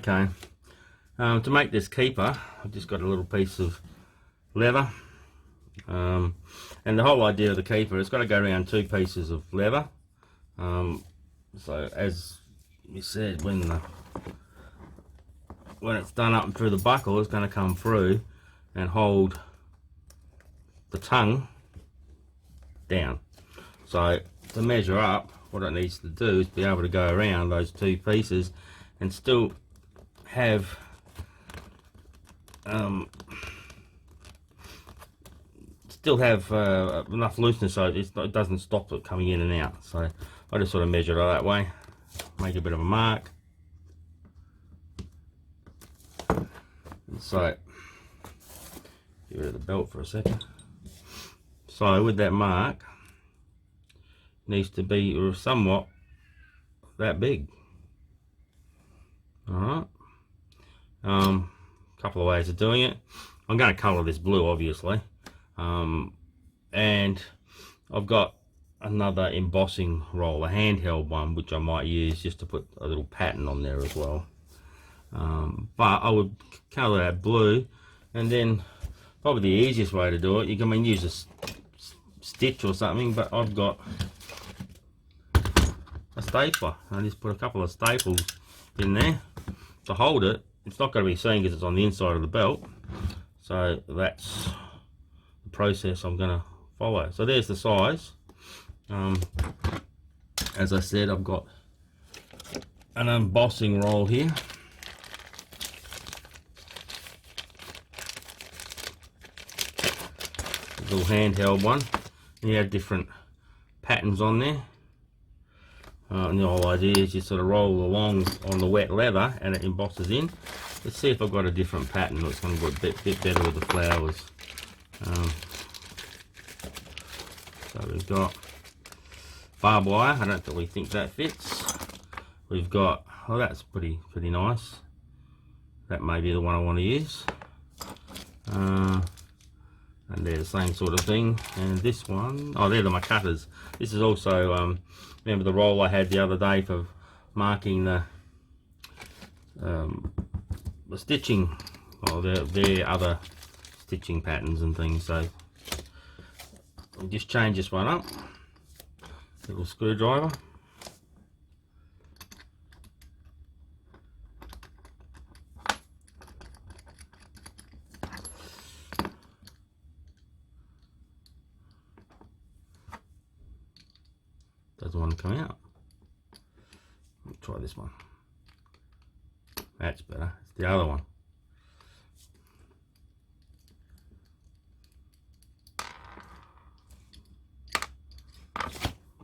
Okay, to make this keeper, I've just got a little piece of leather, and the whole idea of the keeper, it's got to go around 2 pieces of leather. So as we said, when it's done up and through the buckle, it's going to come through and hold the tongue down. So to measure up, what it needs to do is be able to go around those 2 pieces and still have enough looseness so it doesn't stop it coming in and out. So I just sort of measure it that way, make a bit of a mark. So get rid of the belt for a second. So with that mark, needs to be somewhat that big. Alright, couple of ways of doing it. I'm going to colour this blue, obviously, and I've got another embossing roll, a handheld one, which I might use just to put a little pattern on there as well. But I would colour that blue, and then probably the easiest way to do it, you can use a stitch or something, but I've got a stapler. I just put a couple of staples in there to hold it. It's not going to be seen because it's on the inside of the belt, so that's the process I'm going to follow. So there's the size. As I said, I've got an embossing roll here. A little handheld one. And you have different patterns on there. And the whole idea is you sort of roll along on the wet leather and it embosses in. Let's see if I've got a different pattern that's going to go a bit better with the flowers. So we've got barbed wire. I don't really think that fits. We've got, oh, that's pretty nice. That may be the one I want to use. And they're the same sort of thing. And this one, oh, they're my cutters. This is also, remember the roll I had the other day for marking the stitching, well, their other stitching patterns and things. So I'll just change this one up. Little screwdriver. Doesn't want to come out. Let's try this one. That's better. It's the other one.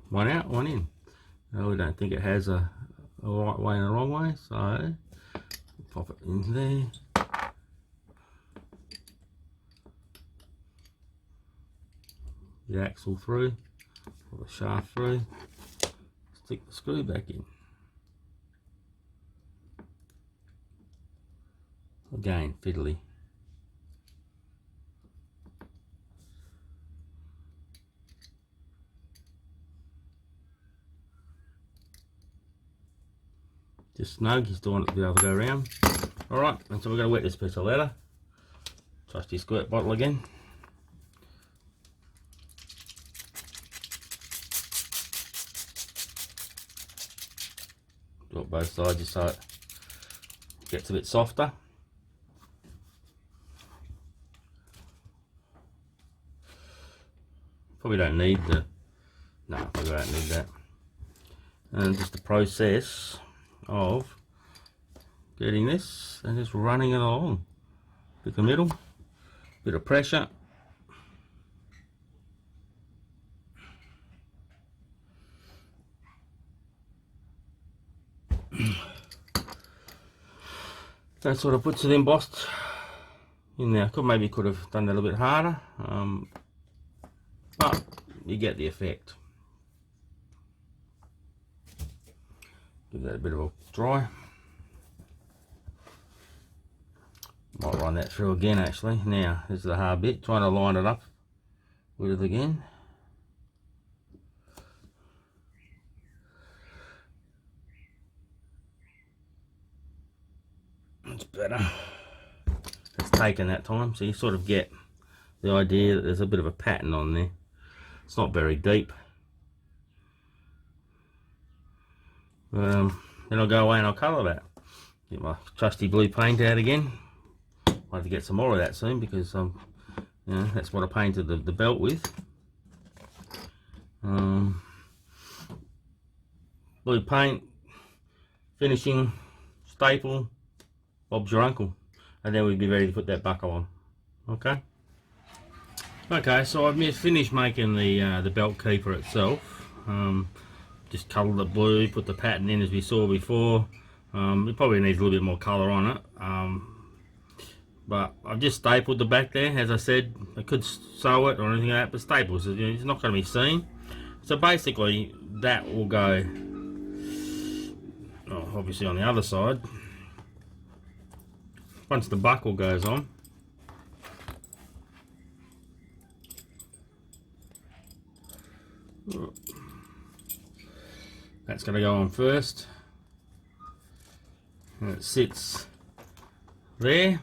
One out, one in. No, we don't think it has a right way and a wrong way, so pop it in there. The axle through, pull the shaft through, stick the screw back in. Again, fiddly. Just snug, you still want it to be able to go around. Alright, and so we're going to wet this piece of leather. Trusty squirt bottle again. Do it both sides just so it gets a bit softer. Probably don't need the, no, probably don't need that. And just the process of getting this and just running it along. Pick the middle, bit of pressure. That sort of puts it embossed in there. Maybe could have done that a little bit harder, but you get the effect. Give that a bit of a dry. Might run that through again actually. Now, this is the hard bit, trying to line it up with it again. Much better. It's taken that time, so you sort of get the idea that there's a bit of a pattern on there. It's not very deep. Then I'll go away and I'll colour that. Get my trusty blue paint out again. I'll have to get some more of that soon, because you know, that's what I painted the belt with. Blue paint, finishing, staple, Bob's your uncle, and then we'd be ready to put that buckle on. Okay. Okay, so I've finished making the belt keeper itself. Just coloured the blue, put the pattern in as we saw before. It probably needs a little bit more colour on it. But I've just stapled the back there, as I said. I could sew it or anything like that, but staples, it's not going to be seen. So basically, that will go, obviously on the other side. Once the buckle goes on, that's going to go on first, and it sits there,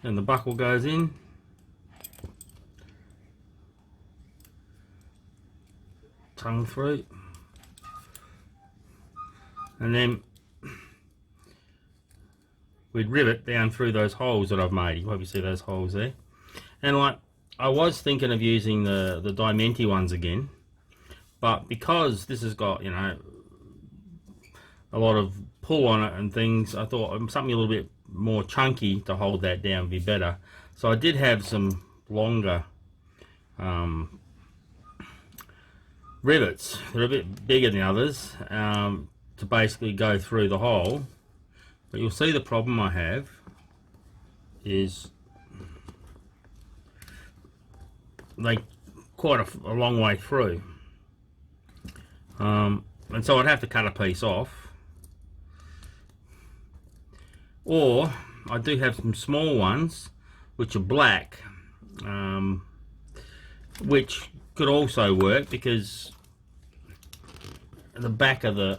and the buckle goes in, tongue through, and then we'd rivet down through those holes that I've made. You probably see those holes there. And like, I was thinking of using the Diamante ones again, but because this has got, you know, a lot of pull on it and things, I thought something a little bit more chunky to hold that down would be better. So I did have some longer rivets. They're a bit bigger than others, to basically go through the hole. But you'll see the problem I have is they quite a long way through, and so I'd have to cut a piece off, or I do have some small ones which are black, which could also work, because the back of the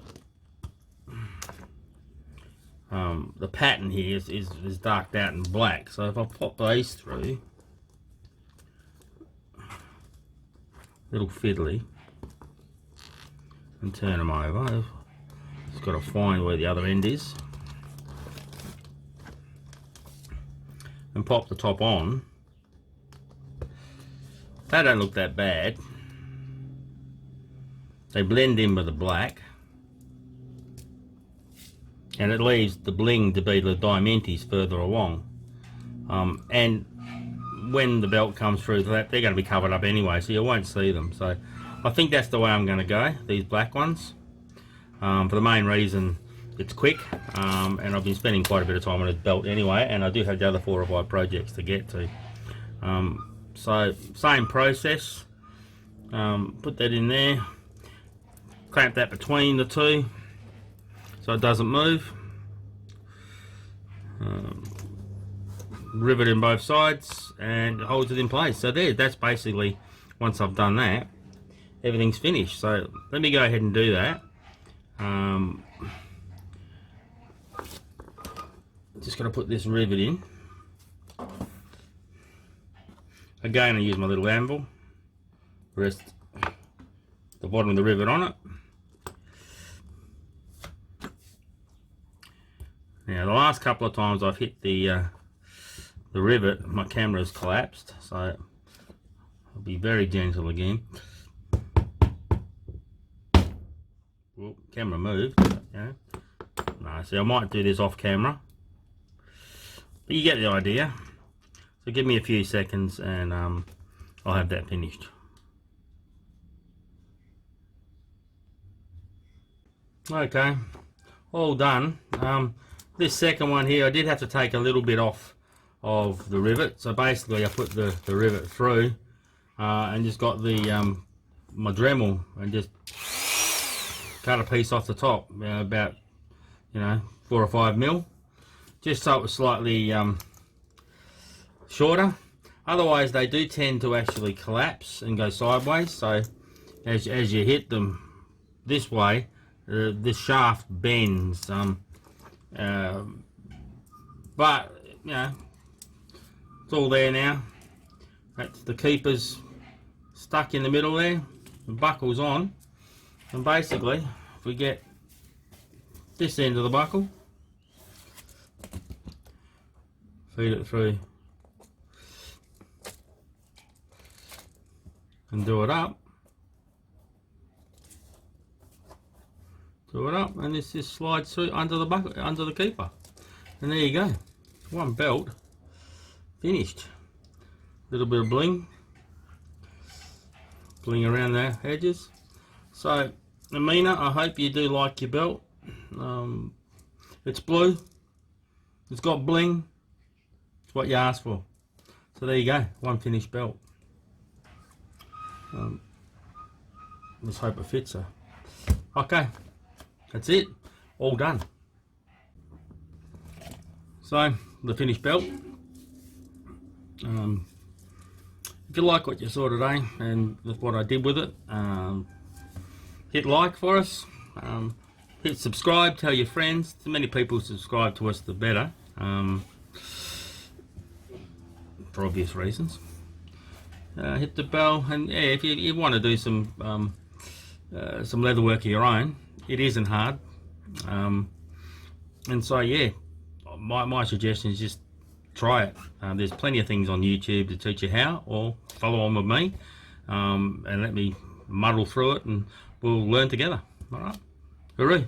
pattern here is darked out in black. So if I pop these through, little fiddly, and turn them over, just got to find where the other end is, and pop the top on. They don't look that bad. They blend in with the black, and it leaves the bling to be the Diamantes further along. And when the belt comes through that, they're going to be covered up anyway, so you won't see them. So I think that's the way I'm going to go, these black ones, for the main reason it's quick, and I've been spending quite a bit of time on this belt anyway, and I do have the other 4 or 5 projects to get to. So same process, put that in there, clamp that between the two so it doesn't move, rivet in both sides, and it holds it in place. So that's basically, once I've done that, everything's finished. So let me go ahead and do that. Just going to put this rivet in. Again, I use my little anvil, rest the bottom of the rivet on it. Now the last couple of times I've hit the rivet, my camera's collapsed, so I'll be very gentle again. Well, camera moved. Yeah. No, see, I might do this off camera, but you get the idea. So give me a few seconds and I'll have that finished. Okay, all done. This second one here, I did have to take a little bit off of the rivet. So basically I put the rivet through and just got the my Dremel and just cut a piece off the top, about 4 or 5 mil, just so it was slightly shorter. Otherwise they do tend to actually collapse and go sideways, so as you hit them this way, the shaft bends. But you know, it's all there now. That's the keeper's stuck in the middle there. The buckle's on, and basically, if we get this end of the buckle, feed it through, and do it up, and this just slides through under the buckle, under the keeper, and there you go, one belt finished. Little bit of bling around the edges. So Aminah, I hope you do like your belt. It's blue, it's got bling, it's what you asked for. So there you go, one finished belt. Let's hope it fits her. Okay, that's it, all done. So the finished belt. If you like what you saw today and what I did with it, hit like for us, hit subscribe, tell your friends. The many people subscribe to us, the better, for obvious reasons. Hit the bell, and yeah, if you want to do some leather work of your own, it isn't hard. And so yeah, my suggestion is just try it. There's plenty of things on YouTube to teach you how, or follow on with me, and let me muddle through it, and we'll learn together. All right, hooray.